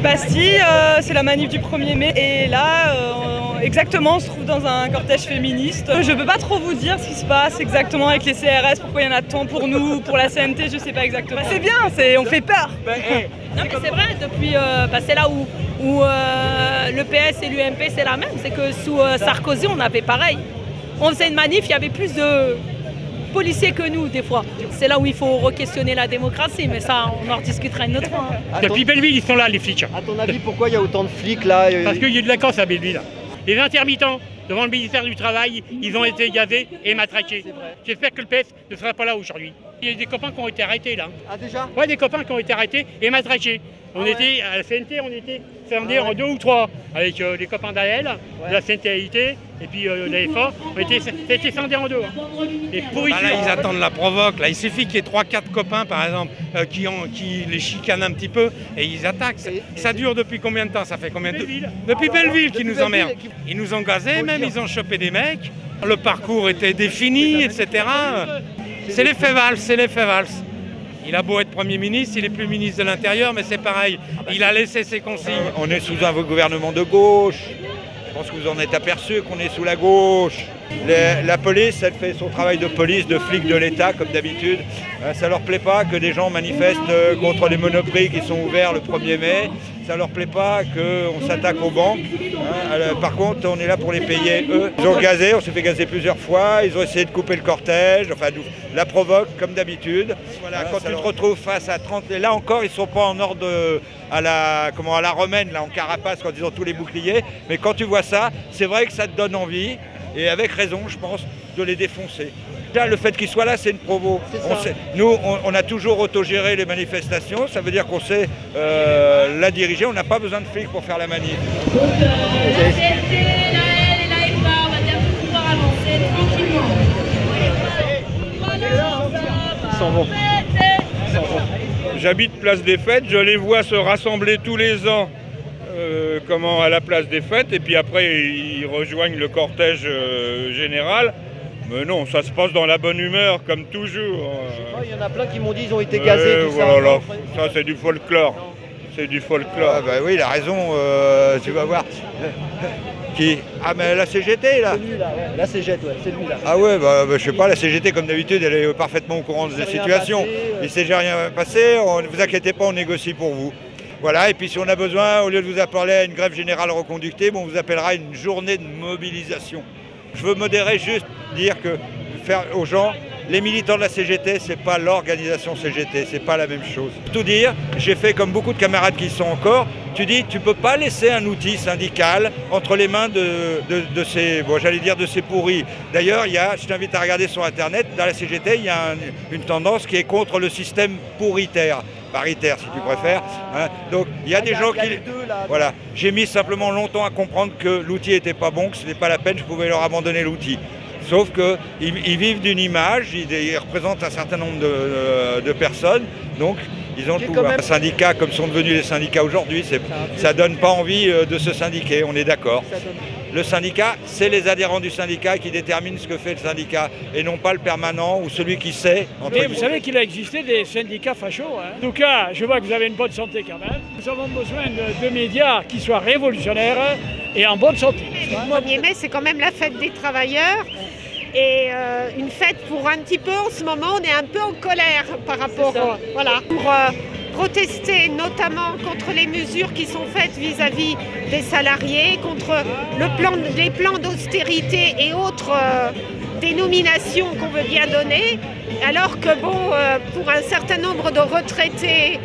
Bastille, c'est la manif du 1er mai et là, exactement, on se trouve dans un cortège féministe. Je peux pas trop vous dire ce qui se passe exactement avec les CRS, pourquoi il y en a tant pour nous, pour la CNT, je sais pas exactement. C'est bien, on fait peur. Non mais c'est vrai, depuis, c'est là où le PS et l'UMP c'est la même, c'est que sous Sarkozy on avait pareil. On faisait une manif, il y avait plus de policiers que nous des fois. C'est là où il faut re-questionner la démocratie, mais ça on en rediscutera une autre fois. Depuis Belleville, ils sont là les flics. À ton avis, pourquoi il y a autant de flics là Parce qu'il y a eu de vacances à Belleville. Les intermittents, devant le ministère du Travail, ils ont été gazés et matraqués. J'espère que le PS ne sera pas là aujourd'hui. Il y a des copains qui ont été arrêtés là. Ah déjà? Ouais, des copains qui ont été arrêtés et matraqués. On était à la CNT, on était scindés en 2 ou 3 avec les copains d'AL, de la CNTAIT et puis l'AFA. On était scindés en 2. Et pourriture. Là, ils attendent la provoque. Là, il suffit qu'il y ait 3-4 copains, par exemple, qui les chicanent un petit peu et ils attaquent. Ça dure depuis combien de temps? Ça fait combien de temps? Depuis Belleville qui nous emmerdent. Ils nous ont gazés, même ils ont chopé des mecs. Le parcours était défini, etc. C'est l'effet Valls, c'est l'effet Valls. Il a beau être Premier ministre, il n'est plus ministre de l'Intérieur, mais c'est pareil. Il a laissé ses consignes. On est sous un gouvernement de gauche. Je pense que vous en êtes aperçu qu'on est sous la gauche. La police, elle fait son travail de police, de flic de l'État, comme d'habitude. Ça ne leur plaît pas que des gens manifestent contre les monoprix qui sont ouverts le 1er mai. Ça ne leur plaît pas qu'on s'attaque aux banques. Par contre, on est là pour les payer, eux. Ils ont gazé, on s'est fait gazer plusieurs fois. Ils ont essayé de couper le cortège, enfin, la provoque, comme d'habitude. Voilà, quand tu te retrouves face à 30... Et là encore, ils ne sont pas en ordre à la romaine, là, en carapace, quand ils ont tous les boucliers. Mais quand tu vois ça, c'est vrai que ça te donne envie. Et avec raison, je pense, de les défoncer. Là, le fait qu'ils soient là, c'est une provo. Nous, on a toujours autogéré les manifestations. Ça veut dire qu'on sait la diriger. On n'a pas besoin de flics pour faire la manif. La CNT, la L et la FA, on va bien pouvoir avancer tranquillement. Ils s'en vont. J'habite Place des Fêtes, je les vois se rassembler tous les ans à la Place des Fêtes, et puis après ils rejoignent le cortège général. Mais non, ça se passe dans la bonne humeur, comme toujours. Il y en a plein qui m'ont dit qu'ils ont été gazés, tout voilà. Ça c'est du folklore. C'est du folklore. Ah bah oui, il a raison, tu vas voir. Qui? Ah mais la CGT là. Celui-là, ouais. La CGT, ouais, c'est lui là. Ah ouais, je sais pas, la CGT comme d'habitude, elle est parfaitement au courant de la situation. Il ne s'est rien passé, ne vous inquiétez pas, on négocie pour vous. Voilà, et puis si on a besoin, au lieu de vous appeler à une grève générale reconductée, on vous appellera une journée de mobilisation. Je veux modérer, juste dire que faire aux gens, les militants de la CGT, c'est pas l'organisation CGT, c'est pas la même chose. Pour tout dire, j'ai fait comme beaucoup de camarades qui y sont encore, tu dis, tu peux pas laisser un outil syndical entre les mains de ces, j'allais dire de ces pourris. D'ailleurs, je t'invite à regarder sur Internet, dans la CGT, il y a une tendance qui est contre le système paritaire, si tu préfères. Hein. Donc il y a des gens qui... Voilà. J'ai mis simplement longtemps à comprendre que l'outil n'était pas bon, que ce n'était pas la peine, je pouvais leur abandonner l'outil. Sauf qu'ils vivent d'une image, ils représentent un certain nombre de personnes, donc ils ont le pouvoir. Un syndicat, comme sont devenus les syndicats aujourd'hui, ça ne donne pas envie de se syndiquer, on est d'accord. Le syndicat, c'est les adhérents du syndicat qui déterminent ce que fait le syndicat, et non pas le permanent ou celui qui sait. Mais vous savez qu'il a existé des syndicats fachos. Hein. En tout cas, je vois que vous avez une bonne santé quand même. Nous avons besoin de médias qui soient révolutionnaires et en bonne santé. Le 1er mai, c'est quand même la fête des travailleurs. Et une fête pour un petit peu, en ce moment, on est un peu en colère par rapport pour protester notamment contre les mesures qui sont faites vis-à-vis des salariés, contre les plans d'austérité et autres dénominations qu'on veut bien donner, alors que pour un certain nombre de retraités,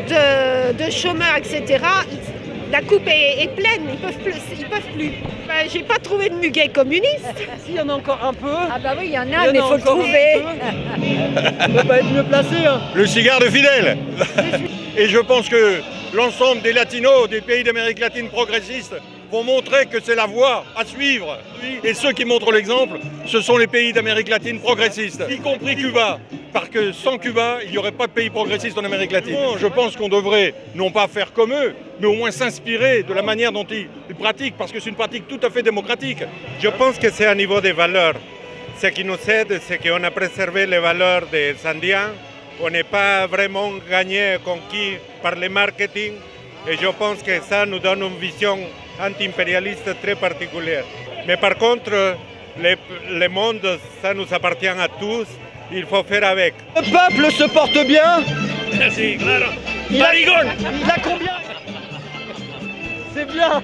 de chômeurs, etc., la coupe est pleine, ils peuvent plus. J'ai pas trouvé de muguet communiste. S'il y en a encore un peu. Ah bah oui, il y en a, mais il faut le trouver. On ne peut pas être mieux placé. Hein. Le cigare de Fidel. Et je pense que l'ensemble des latinos, des pays d'Amérique latine progressistes, vont montrer que c'est la voie à suivre. Et ceux qui montrent l'exemple, ce sont les pays d'Amérique latine progressistes, y compris Cuba. Parce que sans Cuba, il n'y aurait pas de pays progressistes en Amérique latine. Je pense qu'on devrait, non pas faire comme eux, mais au moins s'inspirer de la manière dont ils pratiquent, parce que c'est une pratique tout à fait démocratique. Je pense que c'est à niveau des valeurs. Ce qui nous aide, c'est qu'on a préservé les valeurs des Indiens. On n'est pas vraiment gagné, conquis par le marketing. Et je pense que ça nous donne une vision anti-impérialiste très particulière. Mais par contre, le monde, ça nous appartient à tous. Il faut faire avec. Le peuple se porte bien. Si, claro. Il a combien? C'est bien.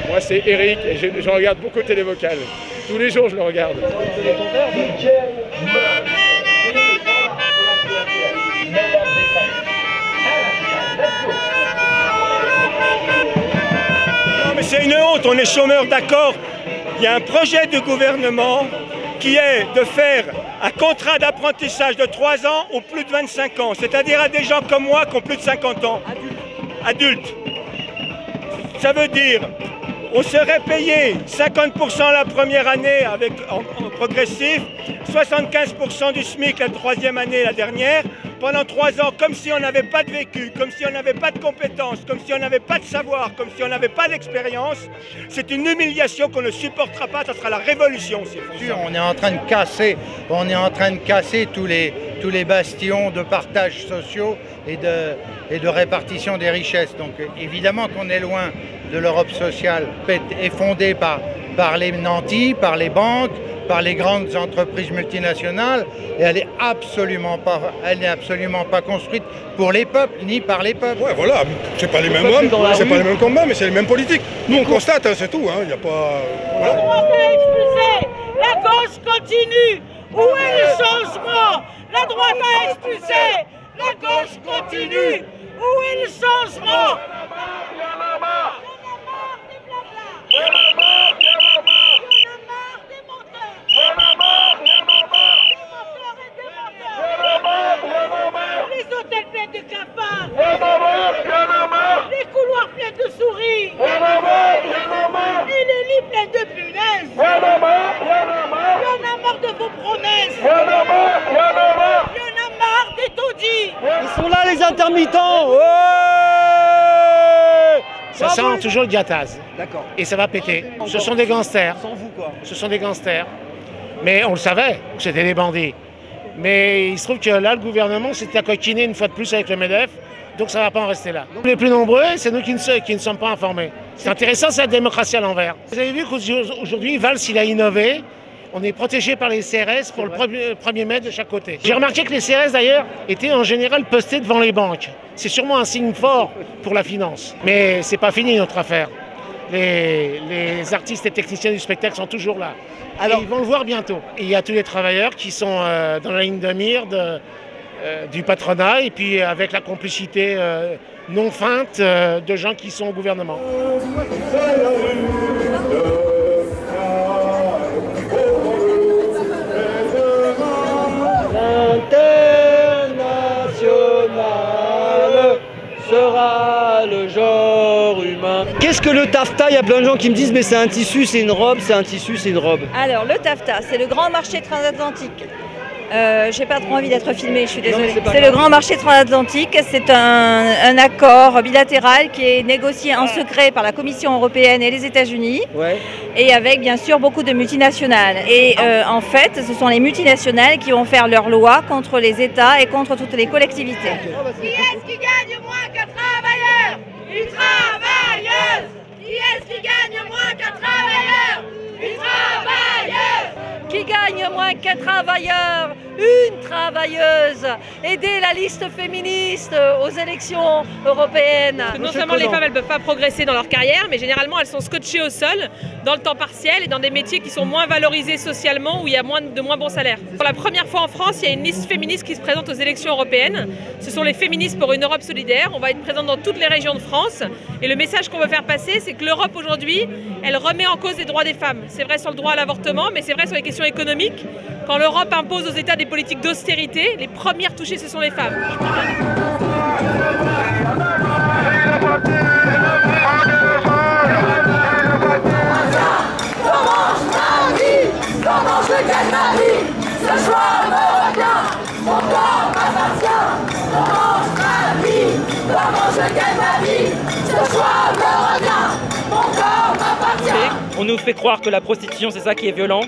Moi, c'est Eric et je regarde beaucoup Télévocal. Tous les jours, je le regarde. Non, mais c'est une honte, on est chômeurs, d'accord. Il y a un projet du gouvernement qui est de faire un contrat d'apprentissage de 3 ans ou plus de 25 ans, c'est-à-dire à des gens comme moi qui ont plus de 50 ans. Adultes. Ça veut dire on serait payé 50% la première année en progressif, 75% du SMIC la 3e année, la dernière, pendant 3 ans, comme si on n'avait pas de vécu, comme si on n'avait pas de compétences, comme si on n'avait pas de savoir, comme si on n'avait pas d'expérience. C'est une humiliation qu'on ne supportera pas, ça sera la révolution. On est en train de casser tous les bastions de partage sociaux et de répartition des richesses. Donc évidemment qu'on est loin de l'Europe sociale est fondée par les nantis, par les banques, par les grandes entreprises multinationales, et elle n'est absolument pas construite pour les peuples, ni par les peuples. Ouais, voilà, c'est pas les mêmes hommes, c'est pas les mêmes combats, mais c'est les mêmes politiques. Nous, on constate, hein, c'est tout, il n'y a pas... Voilà. La droite a expulsé, la gauche continue. Où est le changement? La droite a expulsé, la gauche continue. Où est le changement? Les hôtels pleins de cafards, les couloirs pleins de souris, et les lits pleins de punaises. Il y en a marre de vos promesses. Il y en a marre des taudis. Ils sont là les intermittents. Ouais, ça sent toujours le diatase. D'accord. Et ça va péter. Ce sont des gangsters. Sans vous quoi. Ce sont des gangsters. Mais on le savait que c'était des bandits. Mais il se trouve que là, le gouvernement s'est accoquiné une fois de plus avec le MEDEF, donc ça ne va pas en rester là. Les plus nombreux, c'est nous qui ne sommes pas informés. C'est intéressant, c'est la démocratie à l'envers. Vous avez vu qu'aujourd'hui, Valls, il a innové. On est protégé par les CRS pour le 1er mai de chaque côté. J'ai remarqué que les CRS, d'ailleurs, étaient en général postés devant les banques. C'est sûrement un signe fort pour la finance. Mais c'est pas fini notre affaire. Les artistes et techniciens du spectacle sont toujours là. Alors, ils vont le voir bientôt. Et il y a tous les travailleurs qui sont dans la ligne de mire du patronat et puis avec la complicité non feinte de gens qui sont au gouvernement. L'international sera le genre humain. Qu'est-ce que le taffetas? Il y a plein de gens qui me disent mais c'est un tissu, c'est une robe, c'est un tissu, c'est une robe. Alors le taffetas, c'est le grand marché transatlantique. J'ai pas trop envie d'être filmée, je suis désolée. C'est le grand marché transatlantique, c'est un accord bilatéral qui est négocié en secret par la Commission européenne et les États-Unis, et avec bien sûr beaucoup de multinationales. Et en fait, ce sont les multinationales qui vont faire leurs lois contre les États et contre toutes les collectivités. Qui est-ce qui gagne moins qu'un travailleur? Une travailleuse! Qui est-ce qui gagne moins qu'un travailleur? Une travailleuse! Qui gagne moins qu'un travailleur? Une travailleuse. Aider la liste féministe aux élections européennes. Non seulement les femmes, elles ne peuvent pas progresser dans leur carrière, mais généralement elles sont scotchées au sol dans le temps partiel et dans des métiers qui sont moins valorisés socialement, où il y a de moins bons salaires. Pour la première fois en France, il y a une liste féministe qui se présente aux élections européennes. Ce sont les féministes pour une Europe solidaire. On va être présent dans toutes les régions de France. Et le message qu'on veut faire passer, c'est que l'Europe aujourd'hui, elle remet en cause les droits des femmes. C'est vrai sur le droit à l'avortement, mais c'est vrai sur les questions économiques. Quand l'Europe impose aux États des politiques d'austérité, les premières touchées, ce sont les femmes. Comment je gagne ma vie? Ce choix me revient, mon corps m'appartient. Comment ma vie? Comment je gagne ma vie? Ce choix me revient, mon corps m'appartient. On nous fait croire que la prostitution c'est ça qui est violent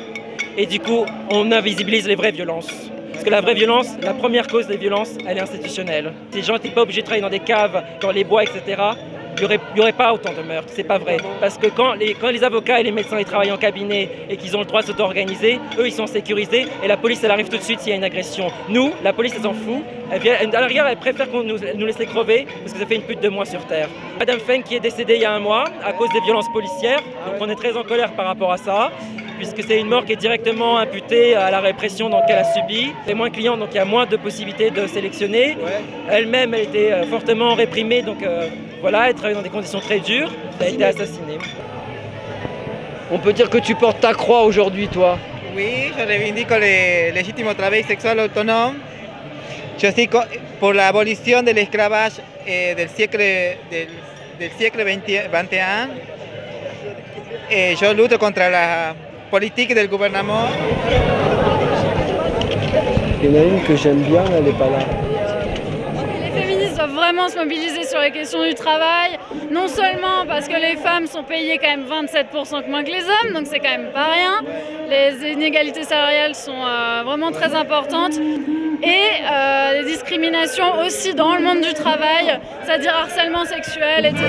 et du coup on invisibilise les vraies violences. Parce que la vraie violence, la première cause des violences, elle est institutionnelle. Si les gens n'étaient pas obligés de travailler dans des caves, dans les bois, etc., il n'y aurait pas autant de meurtres. C'est pas vrai. Parce que quand les avocats et les médecins ils travaillent en cabinet et qu'ils ont le droit de s'auto-organiser, eux ils sont sécurisés et la police elle arrive tout de suite s'il y a une agression. Nous, la police elle s'en fout. À la rigueur, elle préfère qu'on nous laisse crever parce que ça fait une pute de moins sur Terre. Madame Feng qui est décédée il y a un mois à cause des violences policières. Donc on est très en colère par rapport à ça, puisque c'est une mort qui est directement imputée à la répression qu'elle a subie. C'est moins client, donc il y a moins de possibilités de sélectionner. Elle-même, elle était fortement réprimée, donc voilà, elle travaillait dans des conditions très dures. Elle a été assassinée. On peut dire que tu portes ta croix aujourd'hui, toi? Oui, je revendique le légitime travail sexual autonome. Je suis pour l'abolition de l'esclavage del siècle 21 et je lutte contre la politique du gouvernement. Il y en a une que j'aime bien, elle n'est pas là. Les féministes doivent vraiment se mobiliser sur les questions du travail, non seulement parce que les femmes sont payées quand même 27% moins que les hommes, donc c'est quand même pas rien. Les inégalités salariales sont vraiment très importantes. Et les discriminations aussi dans le monde du travail, c'est-à-dire harcèlement sexuel, etc.